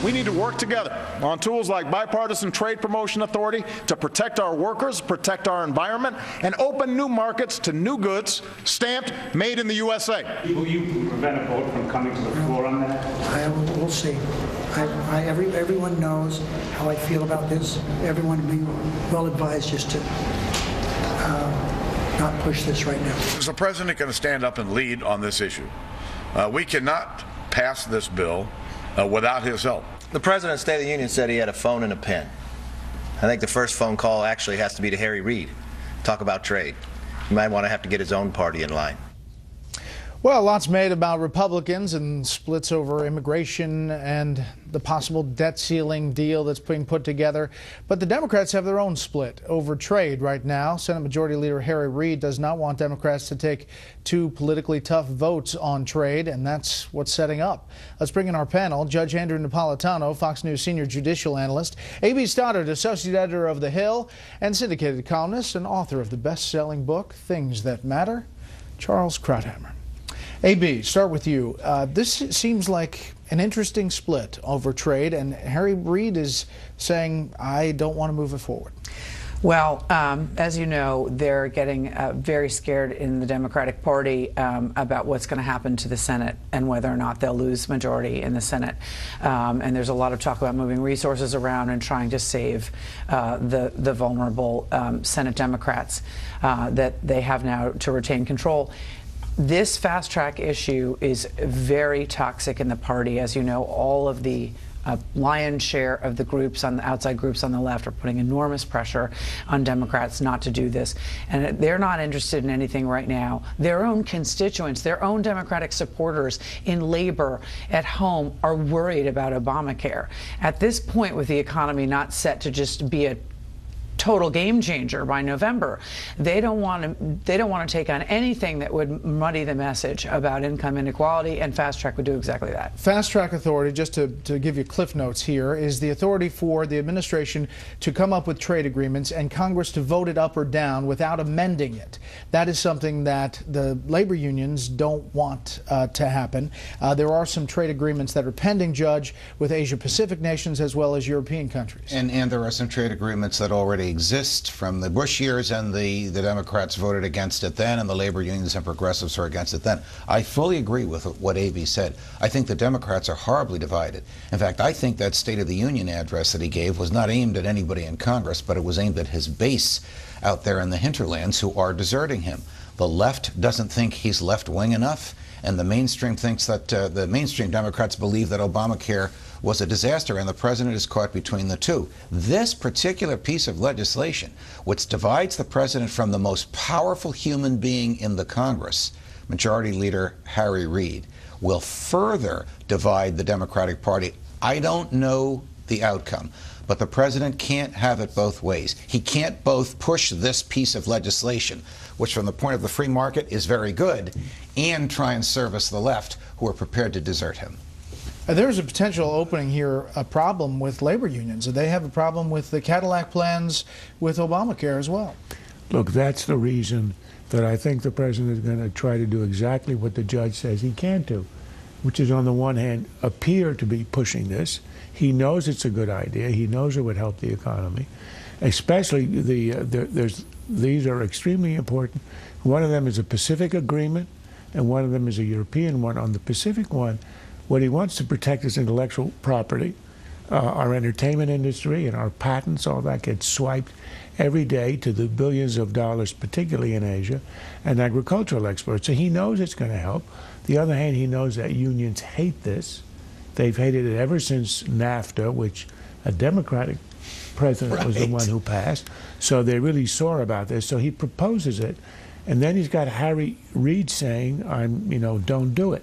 We need to work together on tools like bipartisan trade promotion authority to protect our workers, protect our environment, and open new markets to new goods stamped made in the USA. Will you prevent a vote from coming to the floor on that? We'll see. Everyone knows how I feel about this. Everyone would be well advised just to not push this right now. Is the president going to stand up and lead on this issue? We cannot pass this bill without his help. The President's State of the Union said he had a phone and a pen. I think the first phone call actually has to be to Harry Reid. Talk about trade. He might want to have to get his own party in line. Well, lots made about Republicans and splits over immigration and the possible debt ceiling deal that's being put together. But the Democrats have their own split over trade right now. Senate Majority Leader Harry Reid does not want Democrats to take two politically tough votes on trade, and that's what's setting up. Let's bring in our panel. Judge Andrew Napolitano, Fox News senior judicial analyst, A.B. Stoddard, associate editor of The Hill, and syndicated columnist and author of the best-selling book, Things That Matter, Charles Krauthammer. A.B., start with you. This seems like an interesting split over trade, and Harry Reid is saying, I don't want to move it forward. Well, as you know, they're getting very scared in the Democratic Party about what's going to happen to the Senate and whether or not they'll lose majority in the Senate. And there's a lot of talk about moving resources around and trying to save the vulnerable Senate Democrats that they have now to retain control. This fast track issue is very toxic in the party. As you know, all of the lion's share of the groups on the outside groups on the left are putting enormous pressure on Democrats not to do this. And they're not interested in anything right now. Their own constituents, their own Democratic supporters in labor at home are worried about Obamacare. At this point, with the economy not set to just be a total game changer by November, they don't want to take on anything that would muddy the message about income inequality, and Fast Track would do exactly that. Fast Track authority, just to give you cliff notes here, is the authority for the administration to come up with trade agreements and Congress to vote it up or down without amending it. That is something that the labor unions don't want to happen. There are some trade agreements that are pending, Judge, with Asia Pacific nations as well as European countries. And there are some trade agreements that already exist from the Bush years, and the Democrats voted against it then, and the labor unions and progressives are against it then. I fully agree with what A.B. said. I think the Democrats are horribly divided. In fact, I think that State of the Union address that he gave was not aimed at anybody in Congress, but it was aimed at his base out there in the hinterlands who are deserting him. The left doesn't think he's left-wing enough, and the mainstream thinks that the mainstream Democrats believe that Obamacare was a disaster, and the president is caught between the two. This particular piece of legislation, which divides the president from the most powerful human being in the Congress, Majority Leader Harry Reid, will further divide the Democratic Party. I don't know the outcome, but the president can't have it both ways. He can't both push this piece of legislation, which from the point of the free market is very good, and try and service the left, who are prepared to desert him. There's a potential opening here, a problem with labor unions. They have a problem with the Cadillac plans with Obamacare as well. Look, that's the reason that I think the president is going to try to do exactly what the judge says he can't do, which is on the one hand appear to be pushing this. He knows it's a good idea. He knows it would help the economy, especially these are extremely important. One of them is a Pacific agreement, and one of them is a European one. On the Pacific one, what he wants to protect is intellectual property. Our entertainment industry and our patents, all that gets swiped every day to the billions of dollars, particularly in Asia, and agricultural exports. So he knows it's going to help. The other hand, he knows that unions hate this. They've hated it ever since NAFTA, which a Democratic president was the one who passed. So they're really sore about this. So he proposes it, and then he's got Harry Reid saying, don't do it.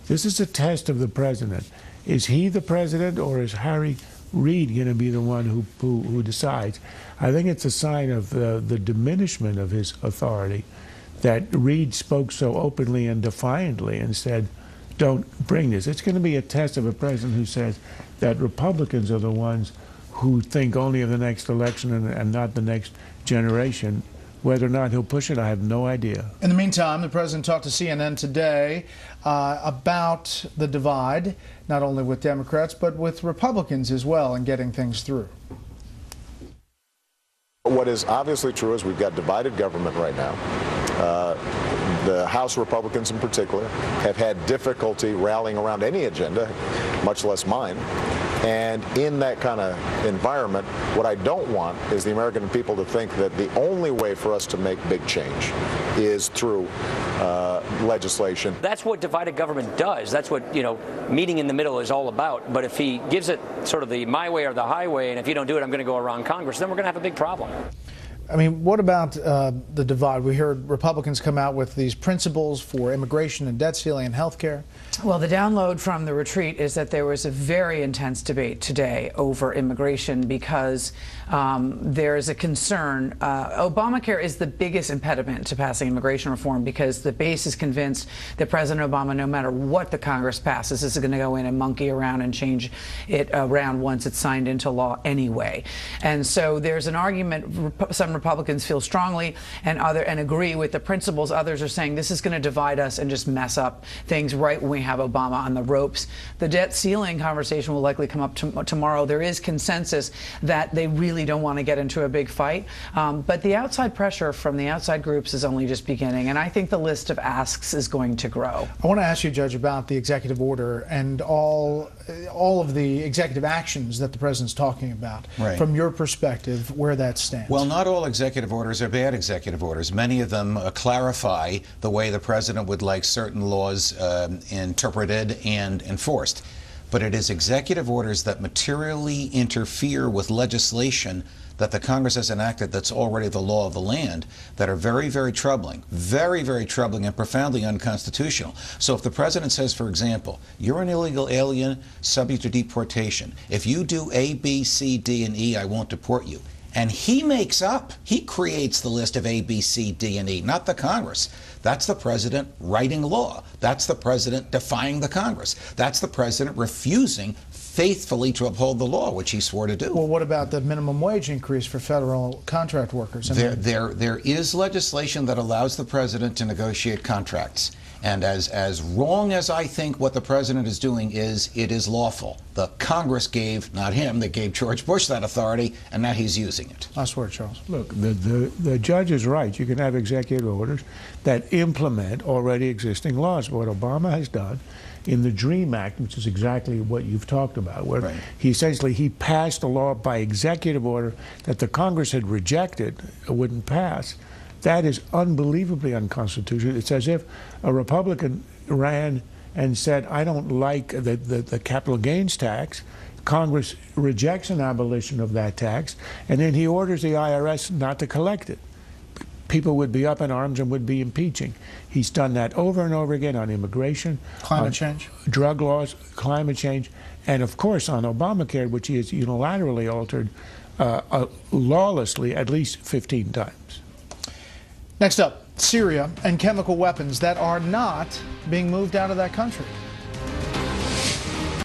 This is a test of the president. Is he the president, or is Harry Reid going to be the one who decides? I think it's a sign of the diminishment of his authority that Reid spoke so openly and defiantly and said, don't bring this. It's going to be a test of a president who says that Republicans are the ones who think only of the next election and not the next generation, Whether or not he'll push it, I have no idea. In the meantime, the president talked to CNN today about the divide, not only with Democrats, but with Republicans as well, in getting things through. What is obviously true is we've got divided government right now. The House Republicans in particular have had difficulty rallying around any agenda, much less mine. And in that kind of environment, what I don't want is the American people to think that the only way for us to make big change is through legislation. That's what divided government does. That's what, meeting in the middle is all about. But if he gives it sort of the my way or the highway, and if you don't do it, I'm going to go around Congress, then we're going to have a big problem. I mean, what about the divide? We heard Republicans come out with these principles for immigration and debt ceiling and health care. Well, the download from the retreat is that there was a very intense debate today over immigration because there is a concern. Obamacare is the biggest impediment to passing immigration reform because the base is convinced that President Obama, no matter what the Congress passes, is going to go in and monkey around and change it around once it's signed into law anyway. And so there's an argument. Some Republicans feel strongly and agree with the principles. Others are saying this is going to divide us and just mess up things right when we have Obama on the ropes. The debt ceiling conversation will likely come up tomorrow. There is consensus that they really don't want to get into a big fight, but the outside pressure from the outside groups is only just beginning, and I think the list of asks is going to grow. I want to ask you, Judge, about the executive order and all of the executive actions that the president's talking about. Right. From your perspective, where that stands. Well, not all executive orders are bad executive orders. Many of them clarify the way the president would like certain laws interpreted and enforced. But it is executive orders that materially interfere with legislation that the Congress has enacted that's already the law of the land that are very, very troubling, very, very troubling and profoundly unconstitutional. So if the president says, for example, you're an illegal alien subject to deportation. If you do A, B, C, D, and E, I won't deport you. And he creates the list of A, B, C, D, and E, not the Congress. That's the president writing law. That's the president defying the Congress. That's the president refusing faithfully to uphold the law, which he swore to do. Well, what about the minimum wage increase for federal contract workers? There is legislation that allows the president to negotiate contracts. And as wrong as I think what the president is doing is, it is lawful. The Congress gave, not him, they gave George Bush that authority, and now he's using it. Last word, Charles. Look, the judge is right. You can have executive orders that implement already existing laws. What Obama has done in the DREAM Act, which is exactly what you've talked about, where right. he passed a law by executive order that the Congress had rejected, wouldn't pass. That is unbelievably unconstitutional. It's as if a Republican ran and said, I don't like the capital gains tax. Congress rejects an abolition of that tax, and then he orders the IRS not to collect it. People would be up in arms and would be impeaching. He's done that over and over again on immigration, climate change, drug laws, climate change, and of course on Obamacare, which he has unilaterally altered lawlessly at least 15 times. Next up, Syria and chemical weapons that are not being moved out of that country.